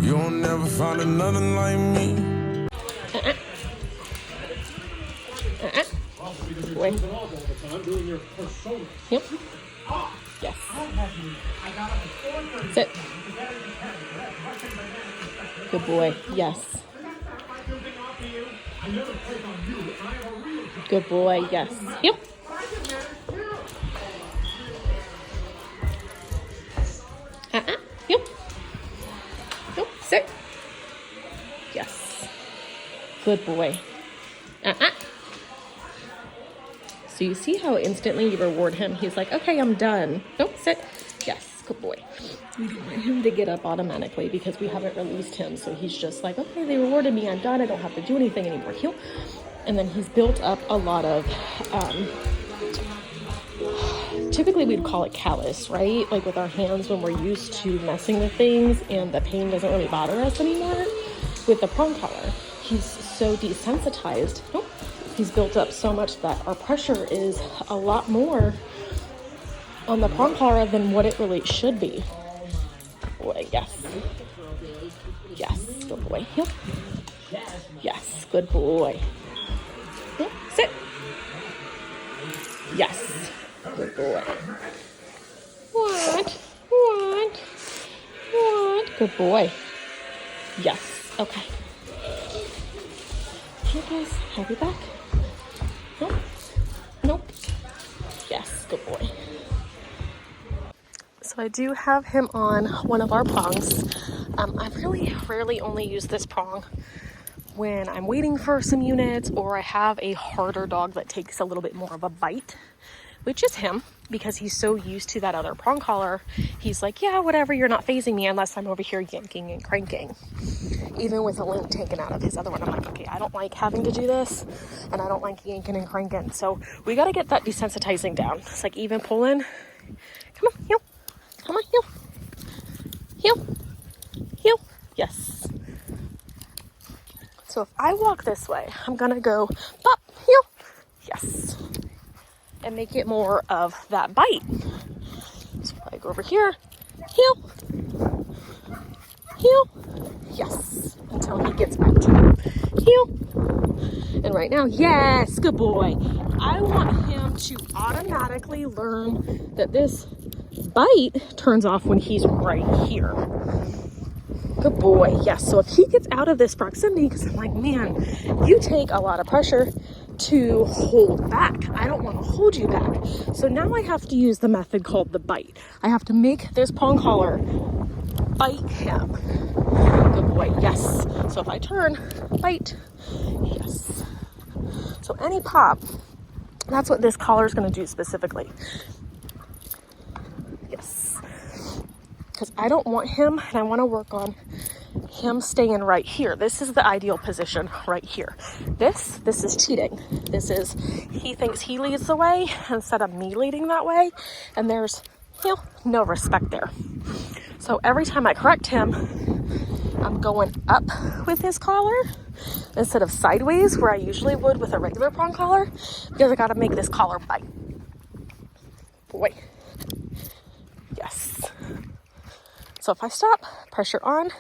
You'll never find another like me. Boy. Yep. Yes. Sit. Good boy. Yes. Good boy. Yes. Yep. Yep. Yep. Sit. Yes. Good boy. So you see how instantly you reward him? He's like, okay, I'm done. Nope, sit. Yes, good boy. We don't want him to get up automatically because we haven't released him. So he's just like, okay, they rewarded me. I'm done. I don't have to do anything anymore. Heel. And then he's built up a lot of, typically we'd call it callus, right? Like with our hands when we're used to messing with things and the pain doesn't really bother us anymore. With the prong collar, he's so desensitized. Nope. He's built up so much that our pressure is a lot more on the prong collar than what it really should be. Boy, yes. Yes, good boy. Heel. Yes, good boy. Heel. Sit. Yes, good boy. What? Good boy. Yes, okay. Here, guys, have you back? Nope. Nope. Yes, good boy. So I do have him on one of our prongs. I really rarely only use this prong when I'm waiting for some units or I have a harder dog that takes a little bit more of a bite, which is him, because he's so used to that other prong collar. He's like, yeah, whatever, you're not phasing me unless I'm over here yanking and cranking. Even with a link taken out of his other one, I'm like, okay, I don't like having to do this, and I don't like yanking and cranking. So we got to get that desensitizing down. It's like even pulling. Come on, heel. Come on, heel. Heel. Heel. Yes. So if I walk this way, I'm going to go pop, heel. Yes. And make it more of that bite. So if I go over here, heel. Heel. Yes, until he gets back to him. Heel. And right now, yes, good boy. I want him to automatically learn that this bite turns off when he's right here. Good boy. Yes, so if he gets out of this proximity, because I'm like, man, you take a lot of pressure to hold back. I don't want to hold you back. So now I have to use the method called the bite. I have to make this prong collar bite him. Good boy, yes. So if I turn, bite, yes. So any pop, that's what this collar is going to do specifically. Yes. Because I don't want him, and I want to work on him staying right here. This is the ideal position right here. This is cheating. This is, he thinks he leads the way instead of me leading that way. And there's, no respect there. So every time I correct him, I'm going up with his collar instead of sideways where I usually would with a regular prong collar, because I got to make this collar bite. Boy. Yes. So if I stop, pressure on,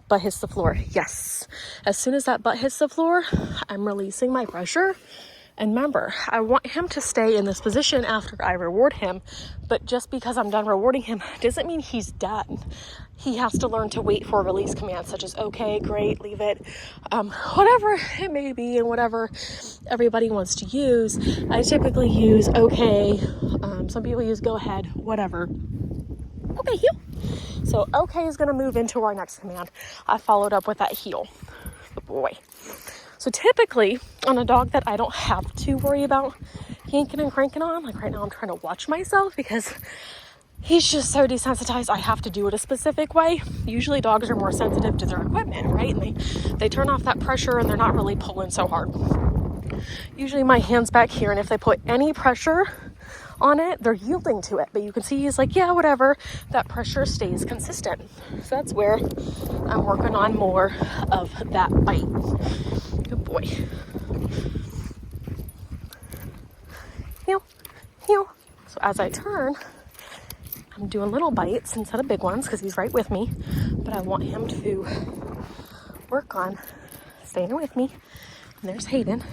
butt hits the floor. Yes. As soon as that butt hits the floor, I'm releasing my pressure. And remember, I want him to stay in this position after I reward him, but just because I'm done rewarding him doesn't mean he's done. He has to learn to wait for release commands such as, okay, great, leave it, whatever it may be, and whatever everybody wants to use. I typically use okay, some people use go ahead, whatever. Okay, heel. So okay is gonna move into our next command. I followed up with that heel. Good boy. So typically on a dog that I don't have to worry about yanking and cranking on, like right now I'm trying to watch myself because he's just so desensitized. I have to do it a specific way. Usually dogs are more sensitive to their equipment, right? And they turn off that pressure and they're not really pulling so hard. Usually my hand's back here, and if they put any pressure on it, they're yielding to it. But you can see he's like, yeah, whatever. That pressure stays consistent. So that's where I'm working on more of that bite. Good boy. Heel, heel. So as I turn, I'm doing little bites instead of big ones because he's right with me. But but I want him to work on staying with me. And there's Hayden.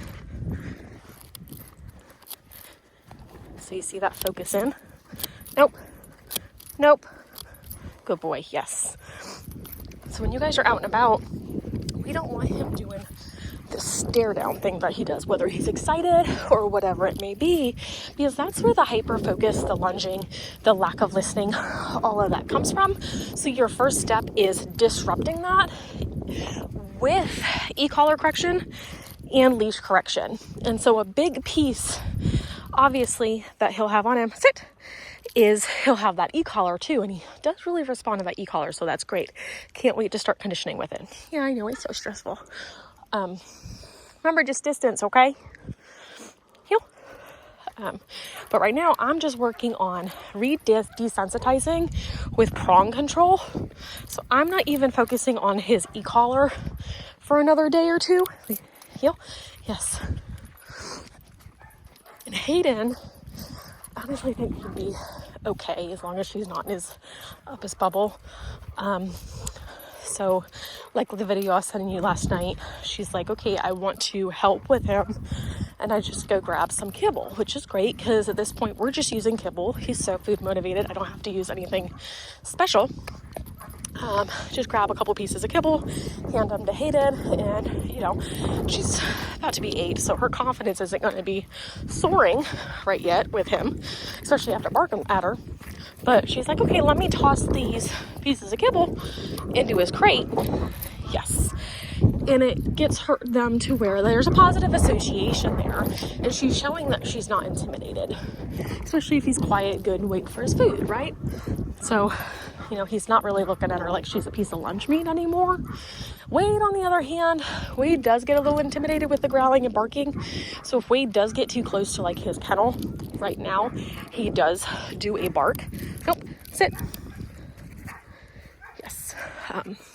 So you see that focus in? Nope. Nope. Good boy, yes. So when you guys are out and about, we don't want him doing this stare down thing that he does, whether he's excited or whatever it may be, because that's where the hyper focus, the lunging, the lack of listening, all of that comes from. So your first step is disrupting that with e-collar correction and leash correction. And so a big piece, obviously, that he'll have on him, sit, is he'll have that e-collar too, and he does really respond to that e-collar, so that's great. Can't wait to start conditioning with it. Yeah, I know, it's so stressful. Remember, just distance, okay? Heel. But right now, I'm just working on desensitizing with prong control. So I'm not even focusing on his e-collar for another day or two. Heel. Yes. And Hayden, I honestly think he'd be okay as long as she's not in his bubble. So like the video I was sending you last night, she's like, okay, I want to help with him. And I just go grab some kibble, which is great because at this point we're just using kibble. He's so food motivated. I don't have to use anything special. Just grab a couple pieces of kibble, hand them to Hayden, and you know, she's about to be 8, so her confidence isn't going to be soaring right yet with him, especially after barking at her. But she's like, okay, let me toss these pieces of kibble into his crate. Yes. And it gets them to where there's a positive association there. And she's showing that she's not intimidated, especially if he's quiet, good, and waiting for his food, right? So, you know, he's not really looking at her like she's a piece of lunch meat anymore. Wade, on the other hand, Wade does get a little intimidated with the growling and barking. So if Wade does get too close to like his kennel right now, he does do a bark. Nope, sit. Yes.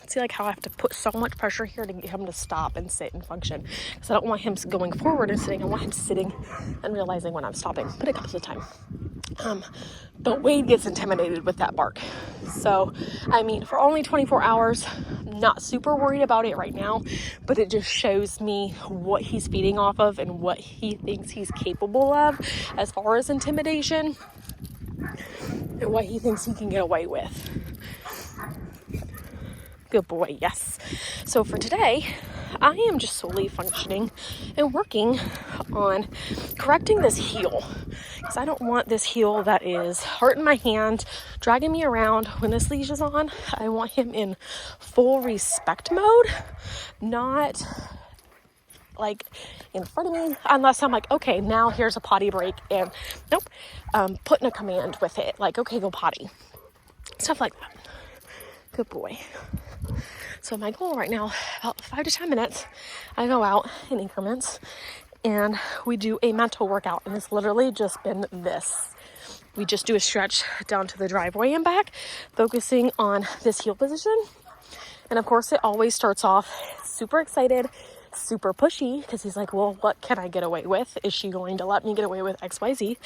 See like how I have to put so much pressure here to get him to stop and sit and function. Because I don't want him going forward and sitting. I want him sitting and realizing when I'm stopping. But it comes with time. But Wade gets intimidated with that bark. So, I mean, for only 24 hours, not super worried about it right now, but it just shows me what he's feeding off of and what he thinks he's capable of as far as intimidation and what he thinks he can get away with. Good boy, yes. So for today, I am just solely functioning and working on correcting this heel. Because I don't want this heel that is hurting my hand, dragging me around when this leash is on. I want him in full respect mode, not like in front of me, unless I'm like, okay, now here's a potty break, and nope, putting a command with it, like, okay, go potty. Stuff like that. Good boy. So my goal right now, about 5 to 10 minutes, I go out in increments and we do a mental workout. And it's literally just been this. We just do a stretch down to the driveway and back, focusing on this heel position. And of course, it always starts off super excited, super pushy, because he's like, well, what can I get away with? Is she going to let me get away with XYZ?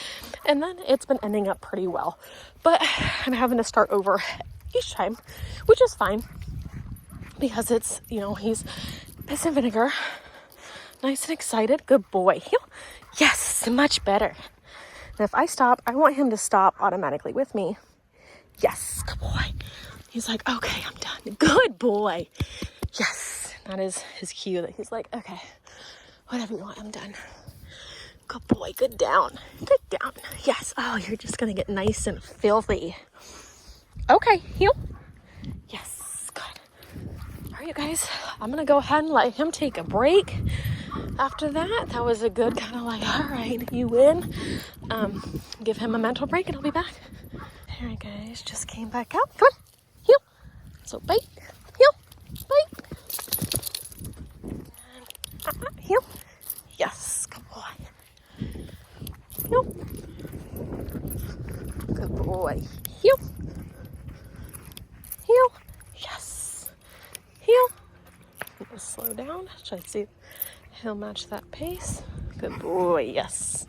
And then it's been ending up pretty well. But I'm having to start over each time, which is fine. Because it's, you know, he's piss and vinegar, nice and excited. Good boy. Yes, much better. And if I stop, I want him to stop automatically with me. Yes, good boy. He's like, okay, I'm done. Good boy. Yes, that is his cue that he's like, okay, whatever you want, I'm done. Good boy, good down. Good down. Yes. Oh, you're just going to get nice and filthy. Okay, heel. Yes. You guys, I'm gonna go ahead and let him take a break. After that was a good kind of like, all right, you win. Give him a mental break and I'll be back. All right, guys, just came back out. Come on, heel. So bite, heel, bite. Heel. Yes, good boy. Heel. Good boy. Heel. Heel. Yes. Heel. Slow down. Try to see if he'll match that pace. Good boy. Yes.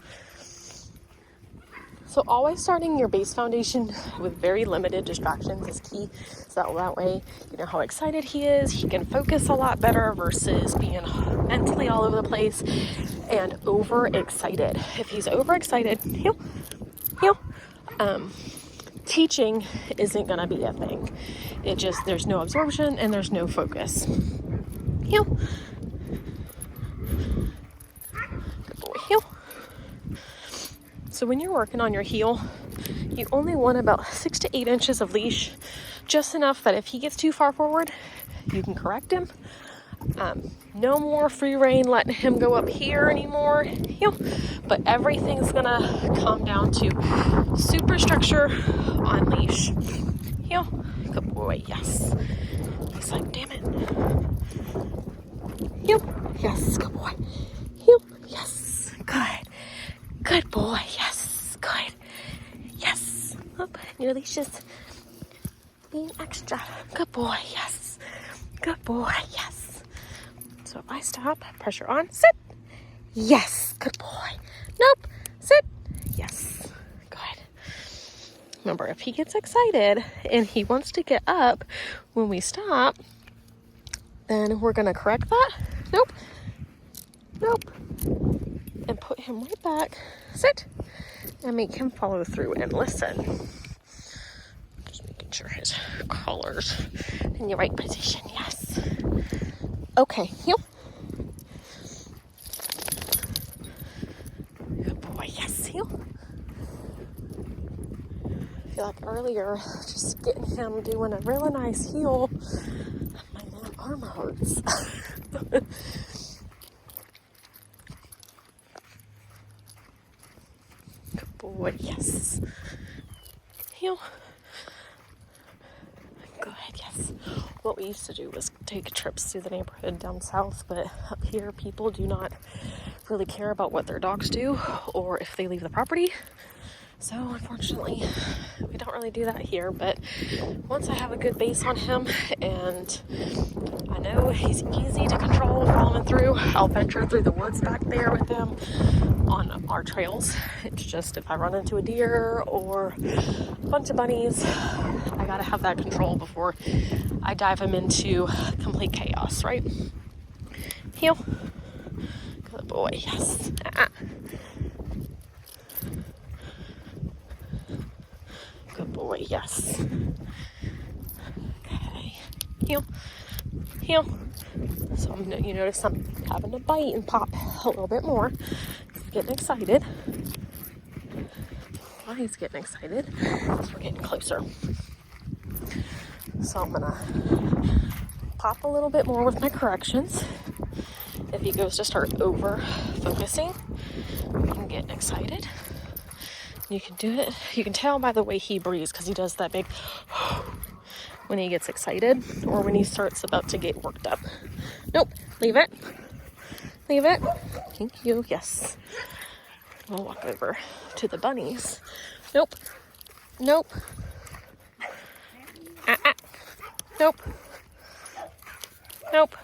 So always starting your base foundation with very limited distractions is key. So that way, you know how excited he is. He can focus a lot better versus being mentally all over the place and overexcited. If he's overexcited, teaching isn't going to be a thing. There's no absorption and there's no focus. Heel. Good boy, heel. So when you're working on your heel, you only want about 6 to 8 inches of leash, just enough that if he gets too far forward, you can correct him. No more free rein letting him go up here anymore. Heel. But everything's gonna come down to superstructure on leash. Heel. Good boy, yes. He's like, damn it. Heel. Yes, good boy. Heel. Yes. Good. Good boy. Yes. Good. Yes. Up. Your leash is being extra. Good boy. Yes. Good boy. Yes. So if I stop, pressure on, sit. Yes. Good boy. Nope. Sit. Yes. Good. Remember, if he gets excited and he wants to get up when we stop, then we're going to correct that. Nope. Nope. And put him right back. Sit. And make him follow through and listen. Just making sure his collar's in the right position. Yes. Okay. Heel. Good boy. Yes. Heel. I feel like earlier, just getting him doing a really nice heel, my little arm hurts. Good boy, yes. Heel. Good, yes. What we used to do was take trips through the neighborhood down south, but up here, people do not really care about what their dogs do or if they leave the property. So unfortunately, we don't really do that here, but once I have a good base on him and I know he's easy to control following through, I'll venture through the woods back there with him on our trails. It's just if I run into a deer or a bunch of bunnies, I gotta have that control before I dive him into complete chaos, right? Heel. Good boy, yes. Good boy, yes. Okay. Heel. Heel. So you notice I'm having to bite and pop a little bit more. He's getting excited. Why he's getting excited is we're getting closer. So I'm gonna pop a little bit more with my corrections. If he goes to start over focusing, I'm getting excited. You can do it. You can tell by the way he breathes because he does that big when he gets excited or when he starts about to get worked up. Nope. Leave it. Leave it. Thank you. Yes. We'll walk over to the bunnies. Nope. Nope. Nope. Nope.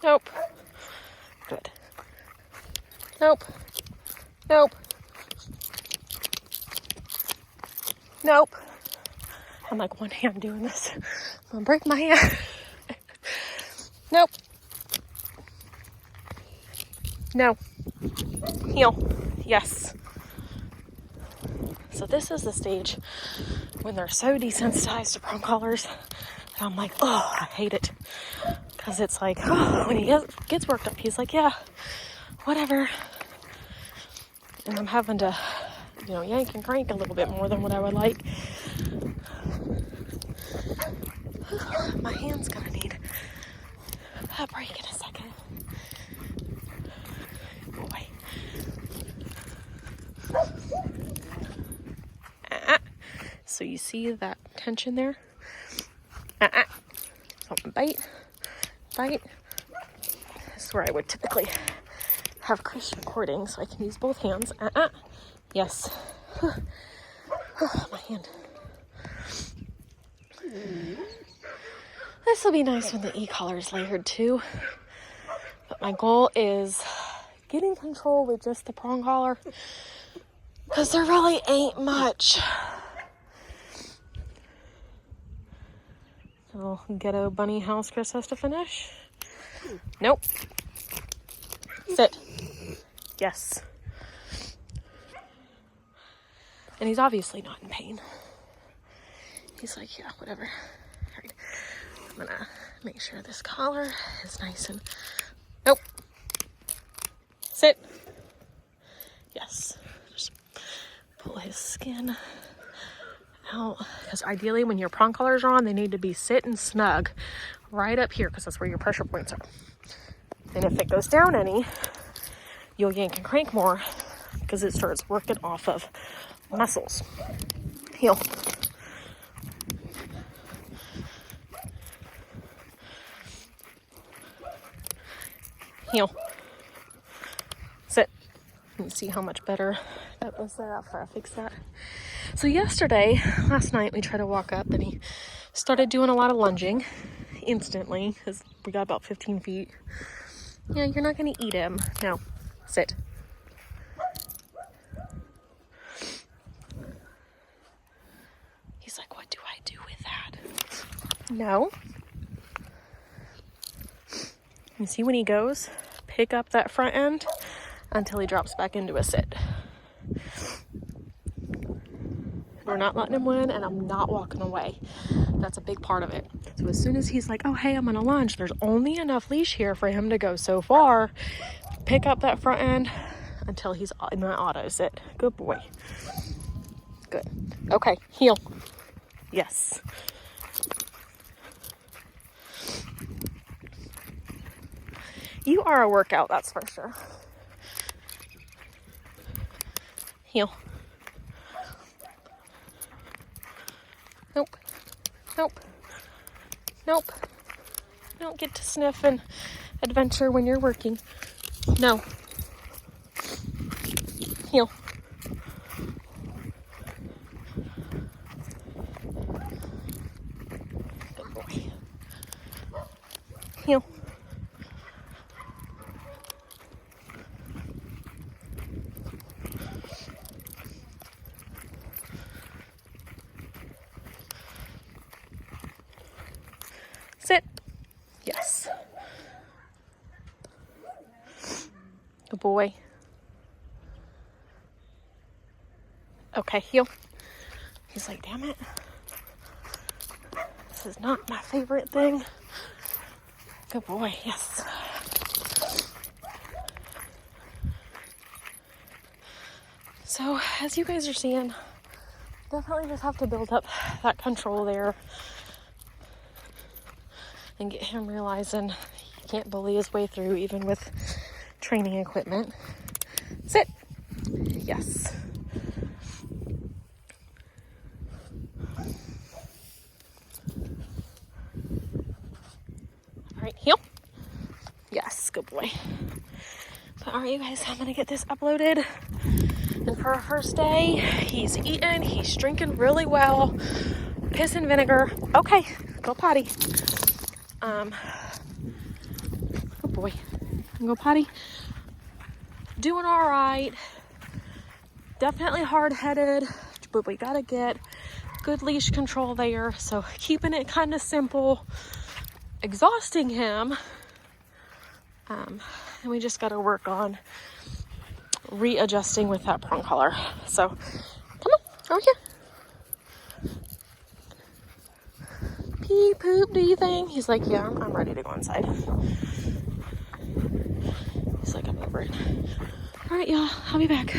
Nope. Good. Nope. Nope. Nope. I'm like one hand doing this. I'm gonna break my hand. Nope. No. Heel. Yes. So this is the stage when they're so desensitized to prong collars that I'm like, oh, I hate it. Because it's like, oh, when he gets worked up, he's like, yeah, whatever. And I'm having to, yank and crank a little bit more than what I would like. My hand's gonna need a break in a second. Boy. So you see that tension there? So bite. This is where I would typically have Chris recording so I can use both hands. Yes. My hand. This will be nice when the e-collar is layered too. But my goal is getting control with just the prong collar. Because there really ain't much. Little ghetto bunny house Chris has to finish. Nope. Sit. Yes. And he's obviously not in pain. He's like, yeah, whatever. All right. I'm gonna make sure this collar is nice and... Nope. Sit. Yes. Just pull his skin out. Because ideally when your prong collars are on, they need to be sitting snug right up here because that's where your pressure points are. And if it goes down any, you'll yank and crank more because it starts working off of muscles. Heel. Heel. Sit. You see how much better that was there after I fixed that. So last night, we tried to walk up and he started doing a lot of lunging instantly because we got about 15 feet. Yeah, you're not going to eat him. No. Sit. He's like, what do I do with that? No. You see when he goes, pick up that front end until he drops back into a sit. We're not letting him win, and I'm not walking away. That's a big part of it. So as soon as he's like, oh, hey, I'm going to lunge, there's only enough leash here for him to go so far. Pick up that front end until he's in that auto sit. Good boy. Good. Okay, heel. Yes. You are a workout, that's for sure. Heel. Nope. Nope. Nope. You don't get to sniff and adventure when you're working. No. Heel. Good boy. Heel. Sit. Yes. Good boy. Okay, heel. He's like, damn it. This is not my favorite thing. Good boy, yes. So, as you guys are seeing, definitely just have to build up that control there and get him realizing he can't bully his way through even with training equipment. Sit. Yes. All right, heel. Yes, good boy. But all right, you guys, I'm gonna get this uploaded. And for our first day, he's eating, he's drinking really well, piss and vinegar. Okay, go potty. Good boy. Go potty. Doing all right. Definitely hard-headed, but we gotta get good leash control there. So keeping it kind of simple, exhausting him. And we just gotta work on readjusting with that prong collar. So come on, over here. Pee poop, do you think? He's like, yeah, I'm ready to go inside. He's like, I'm over it. All right, y'all, I'll be back.